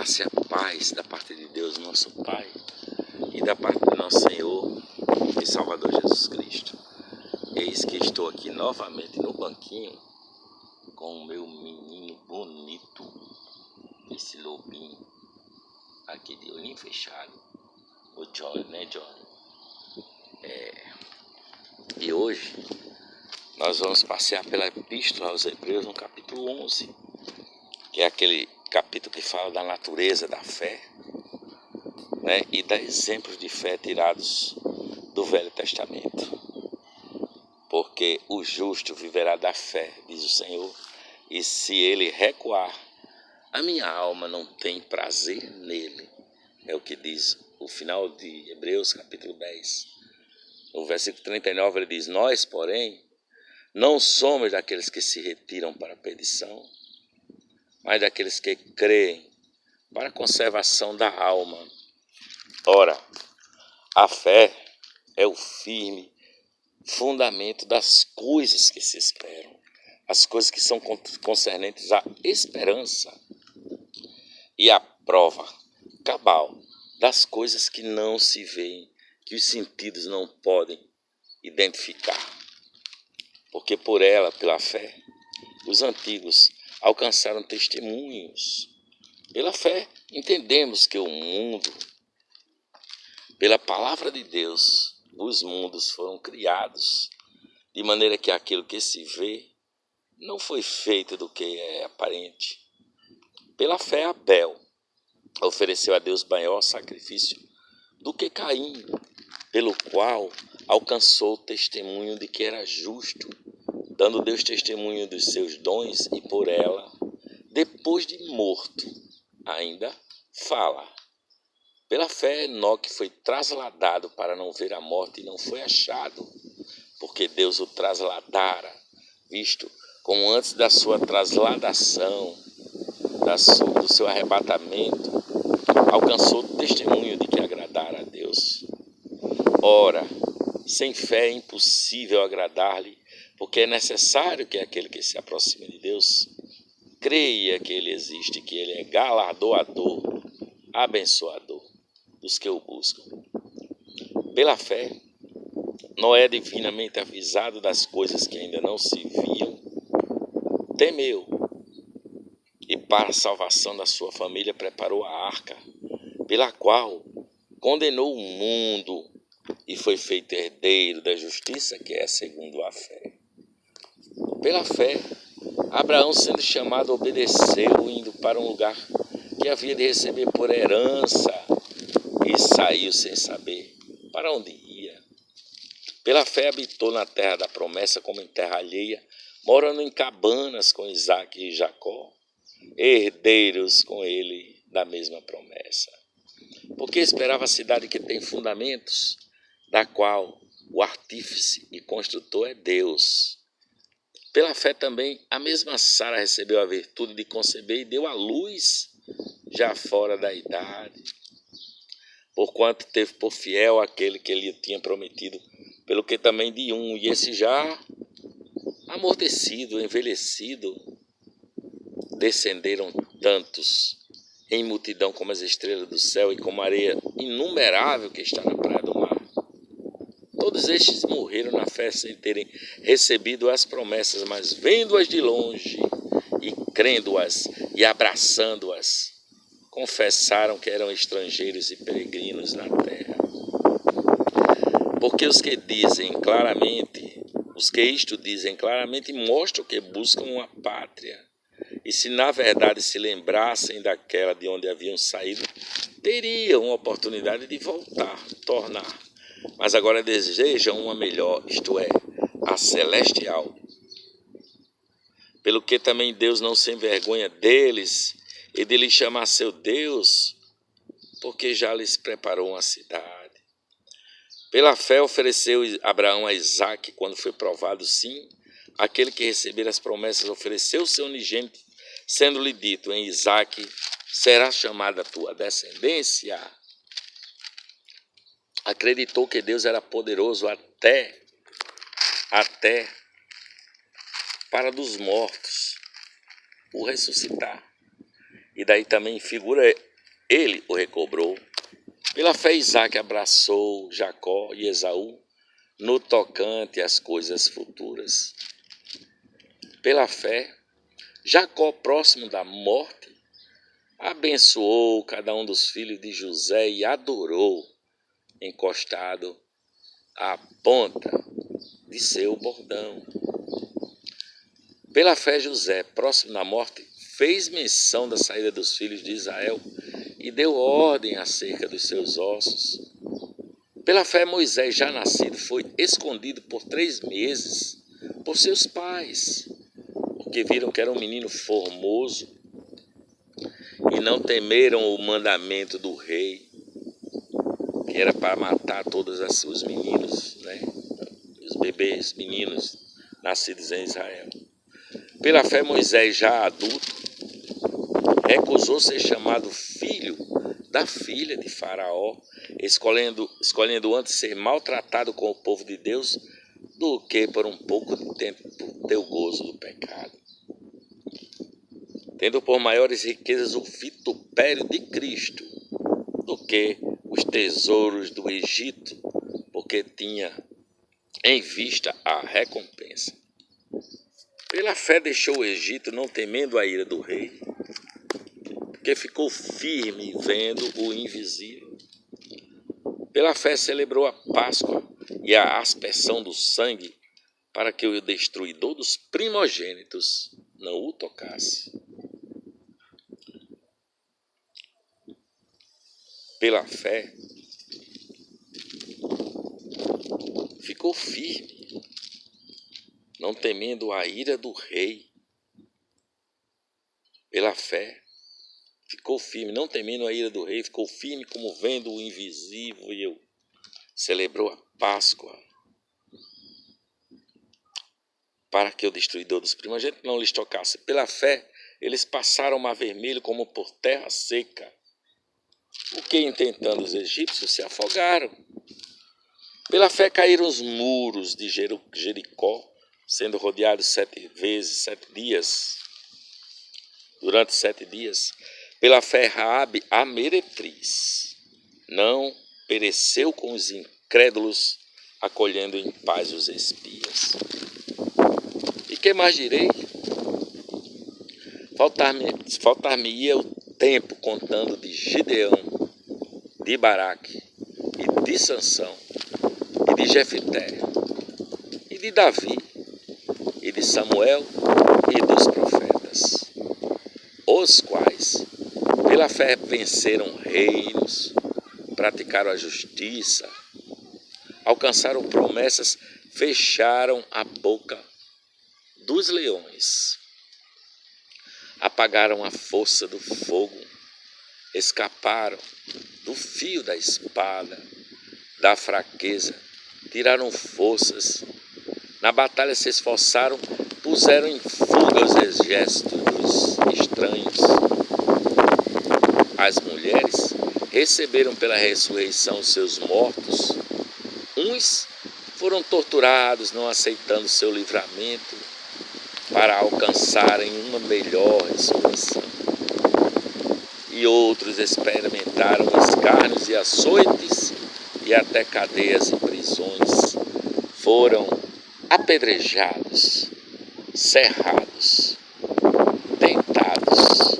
graça e a paz da parte de Deus, nosso Pai, e da parte do nosso Senhor e Salvador Jesus Cristo. Eis que estou aqui novamente no banquinho com o meu menino bonito, esse lobinho aqui de olhinho fechado, o Johnny, né, Johnny? E hoje nós vamos passear pela Epístola aos Hebreus no capítulo 11, que é aquele capítulo que fala da natureza da fé, né, e dá exemplos de fé tirados do Velho Testamento. Porque o justo viverá da fé, diz o Senhor, e se ele recuar, a minha alma não tem prazer nele. É o que diz o final de Hebreus capítulo 10. No versículo 39 ele diz: nós, porém, não somos daqueles que se retiram para a perdição, mas daqueles que creem para a conservação da alma. Ora, a fé é o firme fundamento das coisas que se esperam, as coisas que são concernentes à esperança, e a prova cabal das coisas que não se veem, que os sentidos não podem identificar. Porque por ela, pela fé, os antigos alcançaram testemunhos. Pela fé, entendemos que o mundo, pela palavra de Deus, os mundos foram criados, de maneira que aquilo que se vê não foi feito do que é aparente. Pela fé, Abel ofereceu a Deus maior sacrifício do que Caim, pelo qual alcançou o testemunho de que era justo, dando Deus testemunho dos seus dons, e por ela, depois de morto, ainda fala. Pela fé, Enoque foi trasladado para não ver a morte e não foi achado, porque Deus o trasladara, visto como antes da sua trasladação, do seu arrebatamento, alcançou o testemunho de que agradara a Deus. Ora, sem fé é impossível agradar-lhe, porque é necessário que aquele que se aproxime de Deus creia que ele existe, que ele é galardoador, abençoador dos que o buscam. Pela fé, Noé, divinamente avisado das coisas que ainda não se viam, temeu e para a salvação da sua família preparou a arca, pela qual condenou o mundo e foi feito herdeiro da justiça, que é segundo a fé. Pela fé, Abraão, sendo chamado, obedeceu, indo para um lugar que havia de receber por herança, e saiu sem saber para onde ia. Pela fé habitou na terra da promessa como em terra alheia, morando em cabanas com Isaque e Jacó, herdeiros com ele da mesma promessa. Porque esperava a cidade que tem fundamentos, da qual o artífice e construtor é Deus. Pela fé também a mesma Sara recebeu a virtude de conceber e deu à luz, já fora da idade, porquanto teve por fiel aquele que lhe tinha prometido, pelo que também de um, e esse já amortecido, envelhecido, descenderam tantos em multidão como as estrelas do céu e como a areia inumerável que está na praia do mar. Todos estes morreram na fé sem terem recebido as promessas, mas vendo-as de longe e crendo-as e abraçando-as, confessaram que eram estrangeiros e peregrinos na terra. Porque os que isto dizem claramente, mostram que buscam uma pátria. E se na verdade se lembrassem daquela de onde haviam saído, teriam uma oportunidade de voltar, tornar. Mas agora desejam uma melhor, isto é, a celestial. Pelo que também Deus não se envergonha deles e de lhes chamar seu Deus, porque já lhes preparou uma cidade. Pela fé ofereceu Abraão a Isaque, quando foi provado, sim, aquele que recebera as promessas ofereceu o seu unigênito, sendo-lhe dito, em Isaque será chamada a tua descendência. Acreditou que Deus era poderoso até para dos mortos o ressuscitar. E daí também figura ele o recobrou. Pela fé, Isaque abraçou Jacó e Esaú no tocante às coisas futuras. Pela fé, Jacó, próximo da morte, abençoou cada um dos filhos de José e adorou, encostado à ponta de seu bordão. Pela fé, José, próximo da morte, fez menção da saída dos filhos de Israel e deu ordem acerca dos seus ossos. Pela fé, Moisés, já nascido, foi escondido por 3 meses por seus pais, porque viram que era um menino formoso e não temeram o mandamento do rei, que era para matar todos os meninos, né? Os bebês, meninos nascidos em Israel. Pela fé, Moisés, já adulto, recusou ser chamado filho da filha de Faraó, escolhendo antes ser maltratado com o povo de Deus do que por um pouco de tempo ter o gozo do pecado. Tendo por maiores riquezas o vitupério de Cristo do que os tesouros do Egito, porque tinha em vista a recompensa. Pela fé deixou o Egito, não temendo a ira do rei, porque ficou firme vendo o invisível. Pela fé celebrou a Páscoa e a aspersão do sangue, para que o destruidor dos primogênitos não o tocasse. Pela fé ficou firme, não temendo a ira do rei. Pela fé ficou firme, não temendo a ira do rei, ficou firme como vendo o invisível. Celebrou a Páscoa, para que o destruidor dos primogênitos não lhes tocasse. Pela fé, eles passaram o Mar Vermelho como por terra seca, o que, intentando os egípcios, se afogaram. Pela fé caíram os muros de Jericó, sendo rodeados 7 vezes, 7 dias, durante 7 dias. Pela fé, Raabe, a meretriz, não pereceu com os incrédulos, acolhendo em paz os espias. E que mais direi? Faltar-me-ia o tempo contando de Gideão, de Baraque, e de Sansão, e de Jefité, e de Davi, e de Samuel, e dos profetas, os quais, pela fé, venceram reinos, praticaram a justiça, alcançaram promessas, fecharam a boca dos leões, apagaram a força do fogo, escaparam do fio da espada, da fraqueza, tiraram forças, na batalha se esforçaram, puseram em fuga os exércitos estranhos. As mulheres receberam pela ressurreição seus mortos, uns foram torturados, não aceitando seu livramento, para alcançarem uma melhor ressurreição. E outros experimentaram escárnios e açoites, e até cadeias e prisões. Foram apedrejados, cerrados, tentados,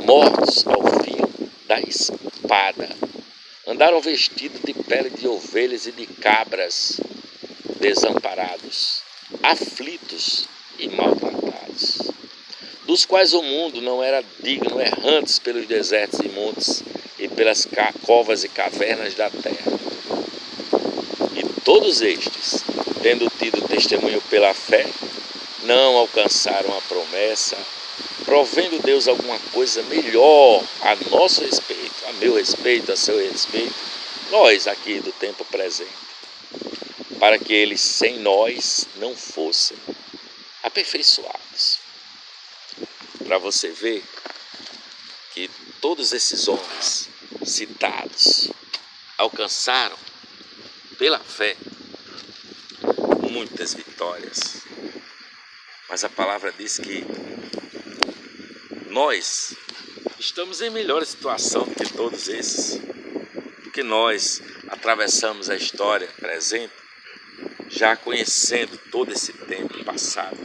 mortos ao fio da espada. Andaram vestidos de pele de ovelhas e de cabras, desamparados, aflitos e maltratados, dos quais o mundo não era digno, errantes pelos desertos e montes e pelas covas e cavernas da terra. E todos estes, tendo tido testemunho pela fé, não alcançaram a promessa, provendo Deus alguma coisa melhor a nosso respeito, a meu respeito, a seu respeito, nós aqui do tempo presente, para que eles sem nós não fossem aperfeiçoados. Para você ver que todos esses homens citados alcançaram pela fé muitas vitórias, mas a palavra diz que nós estamos em melhor situação do que todos esses, porque nós atravessamos a história presente, já conhecendo todo esse tempo passado,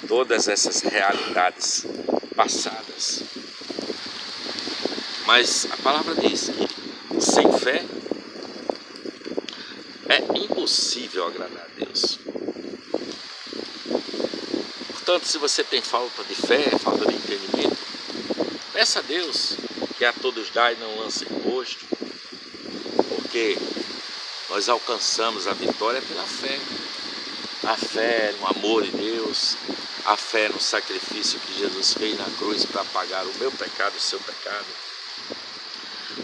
todas essas realidades passadas. Mas a palavra diz que sem fé é impossível agradar a Deus. Portanto, se você tem falta de fé, falta de entendimento, peça a Deus que a todos dá e não lance em rosto, porque nós alcançamos a vitória pela fé. A fé no amor de Deus, a fé no sacrifício que Jesus fez na cruz para pagar o meu pecado e o seu pecado.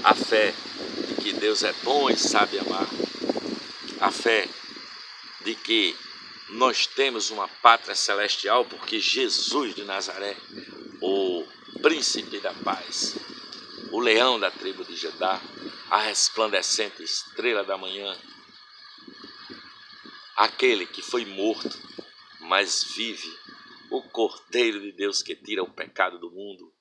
A fé de que Deus é bom e sabe amar. A fé de que nós temos uma pátria celestial porque Jesus de Nazaré, o príncipe da paz, o leão da tribo de Judá, a resplandecente estrela da manhã, aquele que foi morto, mas vive, o Cordeiro de Deus que tira o pecado do mundo,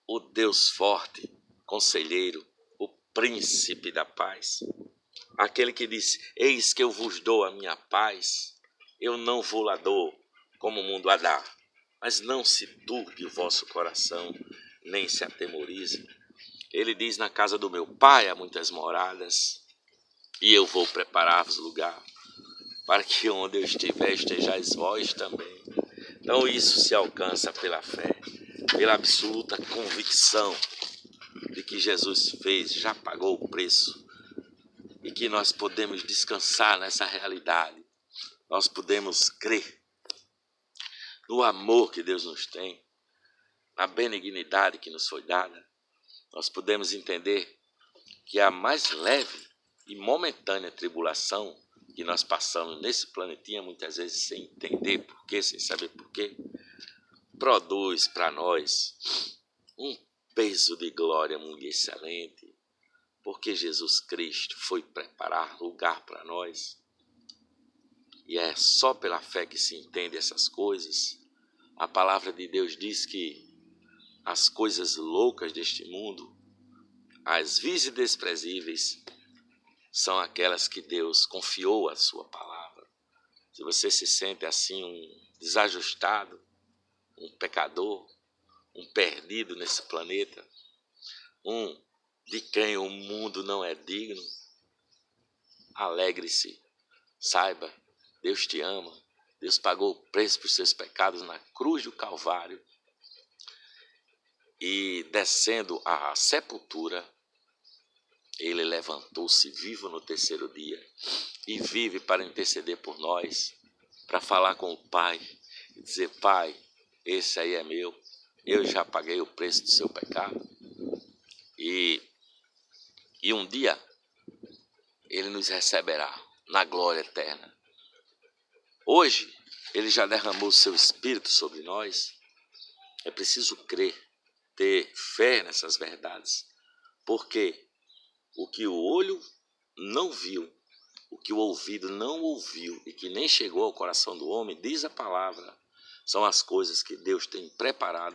o Deus forte, conselheiro, o príncipe da paz, aquele que disse: eis que eu vos dou a minha paz, eu não vou lá dou como o mundo a dá, mas não se turbe o vosso coração, nem se atemorize. Ele diz: na casa do meu pai há muitas moradas, e eu vou preparar-vos lugar, para que onde eu estiver estejais vós também. Então isso se alcança pela fé, pela absoluta convicção de que Jesus fez, já pagou o preço, e que nós podemos descansar nessa realidade. Nós podemos crer no amor que Deus nos tem, na benignidade que nos foi dada. Nós podemos entender que a mais leve e momentânea tribulação que nós passamos nesse planetinha, muitas vezes sem entender porquê, sem saber porquê, produz para nós um peso de glória muito excelente, porque Jesus Cristo foi preparar lugar para nós. E é só pela fé que se entende essas coisas. A palavra de Deus diz que as coisas loucas deste mundo, as vis e desprezíveis, são aquelas que Deus confiou à sua palavra. Se você se sente assim um desajustado, um pecador, um perdido nesse planeta, um de quem o mundo não é digno, alegre-se, saiba, Deus te ama, Deus pagou o preço por seus pecados na cruz do Calvário, e descendo à sepultura, ele levantou-se vivo no terceiro dia e vive para interceder por nós, para falar com o Pai e dizer: Pai, esse aí é meu, eu já paguei o preço do seu pecado. E um dia ele nos receberá na glória eterna. Hoje ele já derramou o seu Espírito sobre nós. É preciso crer, ter fé nessas verdades, porque o que o olho não viu, o que o ouvido não ouviu e que nem chegou ao coração do homem, diz a palavra, são as coisas que Deus tem preparado